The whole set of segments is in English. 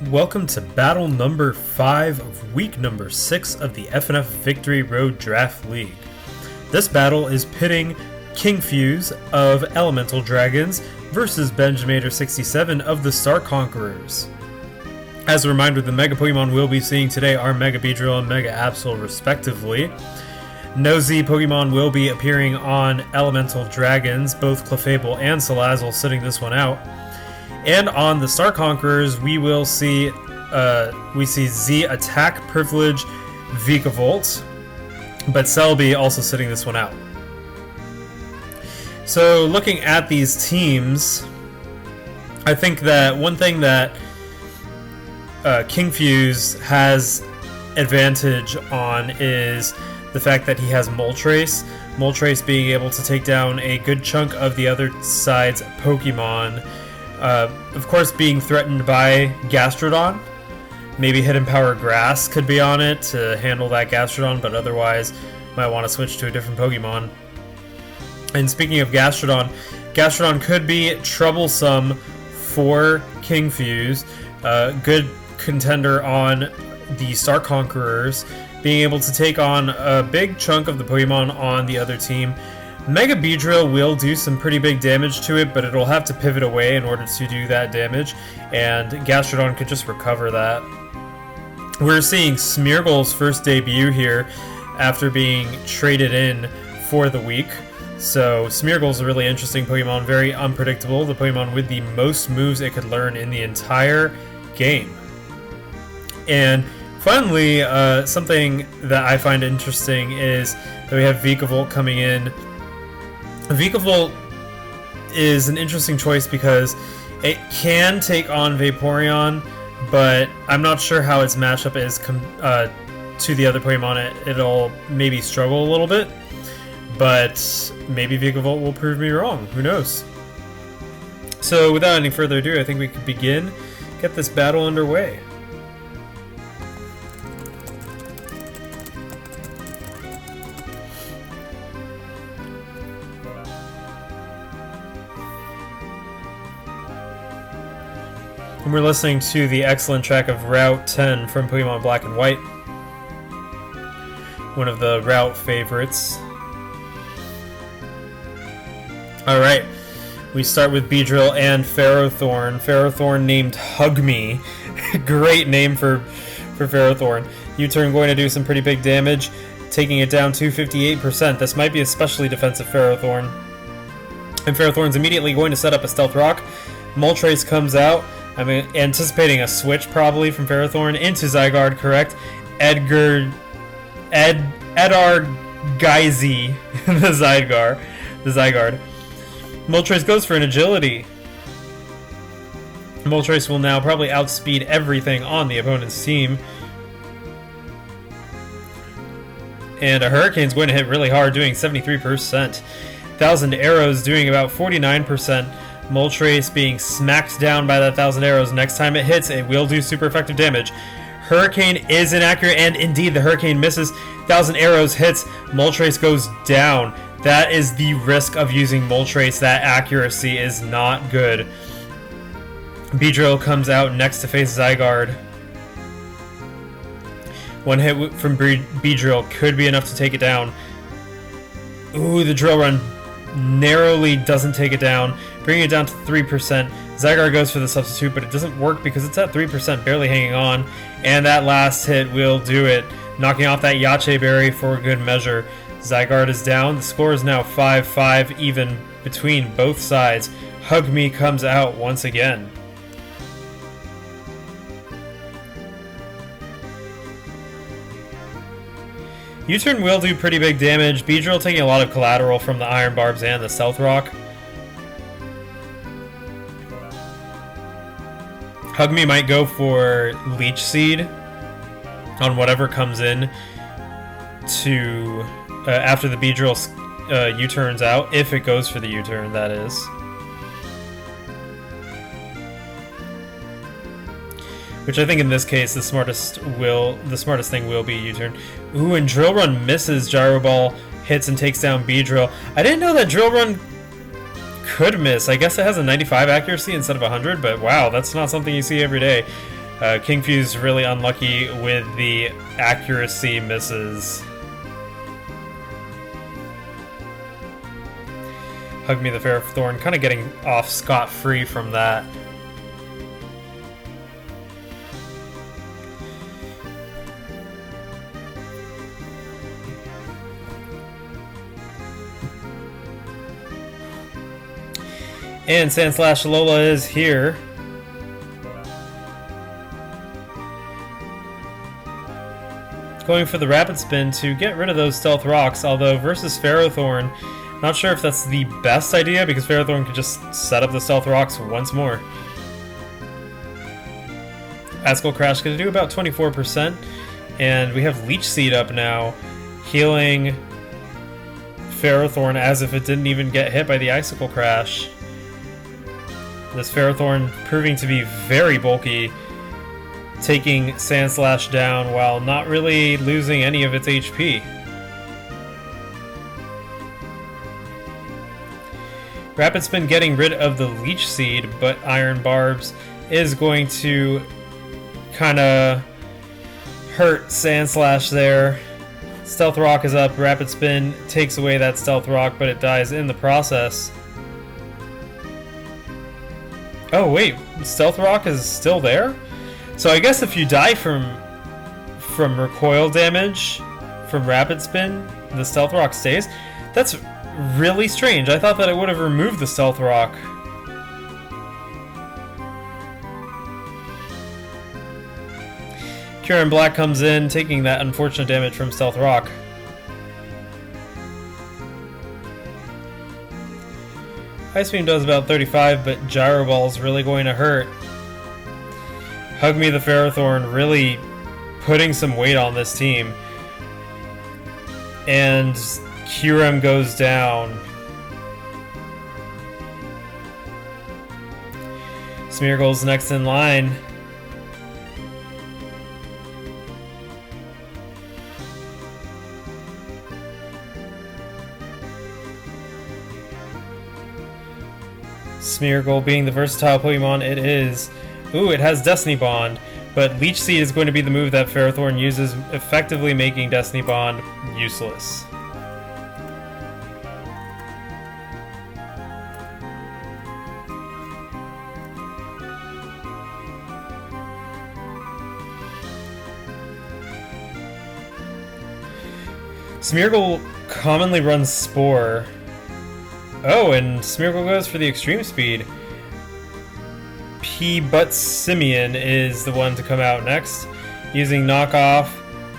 Welcome to battle number 5 of week number 6 of the FnF Victory Road Draft League. This battle is pitting King Fuse of Elemental Dragons versus Benjamator67 of the Star Conquerors. As a reminder, the Mega Pokemon we'll be seeing today are Mega Beedrill and Mega Absol respectively. No Z Pokemon will be appearing on Elemental Dragons, both Clefable and Salazzle sitting this one out. And on the Star Conquerors, we see Z Attack Privilege Vikavolt, but Celebi also sitting this one out. So looking at these teams, I think that one thing that King Fuse has advantage on is the fact that he has Moltres. Moltres being able to take down a good chunk of the other side's Pokemon. Of course, being threatened by Gastrodon. Maybe Hidden Power Grass could be on it to handle that Gastrodon, but otherwise might want to switch to a different Pokemon. And speaking of Gastrodon, Gastrodon could be troublesome for King Fuse. Good contender on the Star Conquerors, being able to take on a big chunk of the Pokemon on the other team. Mega Beedrill will do some pretty big damage to it, but it'll have to pivot away in order to do that damage, and Gastrodon could just recover that. We're seeing Smeargle's first debut here after being traded in for the week. So Smeargle's a really interesting Pokemon, very unpredictable, the Pokemon with the most moves it could learn in the entire game. And finally, something that I find interesting is that we have Vikavolt coming in. Vikavolt is an interesting choice because it can take on Vaporeon, but I'm not sure how its matchup is to the other Pokemon. It'll maybe struggle a little bit, but maybe Vikavolt will prove me wrong. Who knows? So without any further ado, I think we could begin, get this battle underway. And we're listening to the excellent track of Route 10 from Pokemon Black and White. One of the Route favorites. Alright, we start with Beedrill and Ferrothorn. Ferrothorn named Hug Me. Great name for Ferrothorn. U-turn going to do some pretty big damage, taking it down to 58%. This might be especially defensive Ferrothorn. And Ferrothorn's immediately going to set up a Stealth Rock. Moltres comes out. I'm anticipating a switch probably from Ferrothorn into Zygarde, correct? Edgar Geyzy, the Zygarde. Moltres goes for an agility. Moltres will now probably outspeed everything on the opponent's team. And a Hurricane's going to hit really hard, doing 73%. 1,000 Arrows doing about 49%. Moltres being smacked down by that 1,000 arrows. Next time it hits, it will do super effective damage. Hurricane is inaccurate, and indeed the Hurricane misses. 1,000 arrows hits. Moltres goes down. That is the risk of using Moltres. That accuracy is not good. Beedrill comes out next to face Zygarde. One hit from Beedrill could be enough to take it down. Ooh, the Drill Run narrowly doesn't take it down, bringing it down to 3%. Zygarde goes for the substitute, but it doesn't work because it's at 3%, barely hanging on. And that last hit will do it, knocking off that Yache Berry for good measure. Zygarde is down. The score is now 5-5 even between both sides. Hug Me comes out once again. U-turn will do pretty big damage. Beedrill taking a lot of collateral from the Iron Barbs and the Stealth Rock. Hug Me might go for Leech Seed on whatever comes in to after the Beedrill U-turns out, if it goes for the U-turn, that is. Which I think in this case the smartest thing will be U-turn. Ooh, and Drill Run misses. Gyro Ball hits and takes down Beedrill. I didn't know that Drill Run could miss. I guess it has a 95 accuracy instead of 100, but wow, that's not something you see every day. King Fuse really unlucky with the accuracy misses. Hug Me the Ferrothorn kind of getting off scot-free from that. And Sandslash Lola is here. Going for the Rapid Spin to get rid of those Stealth Rocks, although versus Ferrothorn, not sure if that's the best idea because Ferrothorn could just set up the Stealth Rocks once more. Askel Crash going to do about 24%, and we have Leech Seed up now, healing Ferrothorn as if it didn't even get hit by the Icicle Crash. This Ferrothorn proving to be very bulky, taking Sandslash down while not really losing any of its HP. Rapid Spin getting rid of the Leech Seed, but Iron Barbs is going to kind of hurt Sandslash there. Stealth Rock is up, Rapid Spin takes away that Stealth Rock, but it dies in the process. Oh wait, Stealth Rock is still there? So I guess if you die from recoil damage from Rapid Spin, the Stealth Rock stays? That's really strange. I thought that it would have removed the Stealth Rock. Kyurem Black comes in, taking that unfortunate damage from Stealth Rock. Ice Beam does about 35, but Gyro Ball is really going to hurt. Hug Me the Ferrothorn really putting some weight on this team. And Kyurem goes down. Smeargle's next in line. Smeargle being the versatile Pokemon it is. Ooh, it has Destiny Bond, but Leech Seed is going to be the move that Ferrothorn uses, effectively making Destiny Bond useless. Smeargle commonly runs Spore. Oh, and Smeargle goes for the Extreme Speed. But Simeon is the one to come out next, using Knockoff,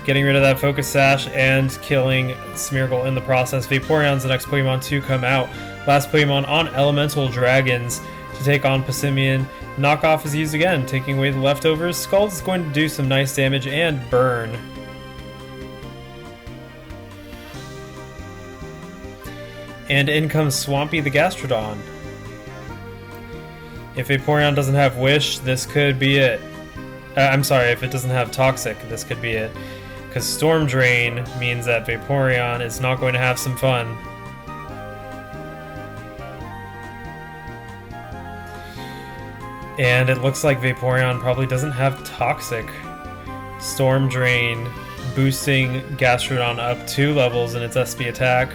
getting rid of that Focus Sash, and killing Smeargle in the process. Vaporeon's the next Pokemon to come out. Last Pokemon on Elemental Dragons to take on Passimian. Knockoff is used again, taking away the leftovers. Scald is going to do some nice damage and burn. And in comes Swampy the Gastrodon. If Vaporeon doesn't have Wish, this could be it. I'm sorry, if it doesn't have Toxic, this could be it. Because Storm Drain means that Vaporeon is not going to have some fun. And it looks like Vaporeon probably doesn't have Toxic. Storm Drain boosting Gastrodon up 2 levels in its SP attack.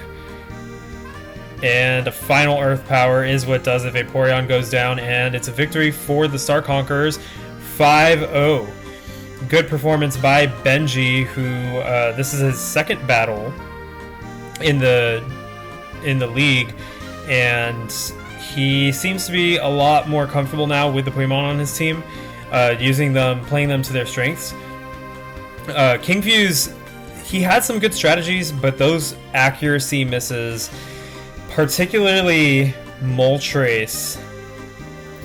And a final Earth Power is what does it. Vaporeon goes down, and it's a victory for the Star Conquerors, 5-0. Good performance by Benji, who this is his second battle in the league, and he seems to be a lot more comfortable now with the Pokemon on his team, using them, playing them to their strengths. King Fuse, he had some good strategies, but those accuracy misses, particularly Moltres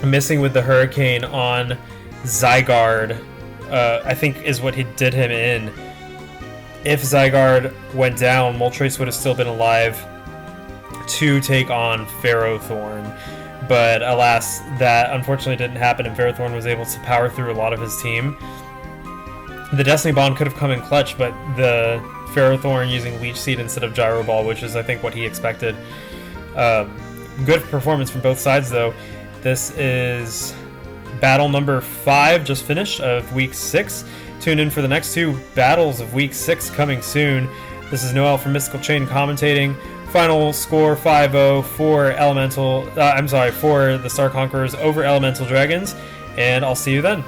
missing with the Hurricane on Zygarde, I think is what he did him in. If Zygarde went down, Moltres would have still been alive to take on Ferrothorn. But alas, that unfortunately didn't happen, and Ferrothorn was able to power through a lot of his team. The Destiny Bond could have come in clutch, but the Ferrothorn using Leech Seed instead of Gyro Ball, which is I think what he expected. Good performance from both sides, though. This is battle number 5 just finished of week 6. Tune in for the next 2 battles of week 6 coming soon. This is Noel from Mystical Chain commentating. Final score 5-0 for for the Star Conquerors over Elemental Dragons, and I'll see you then.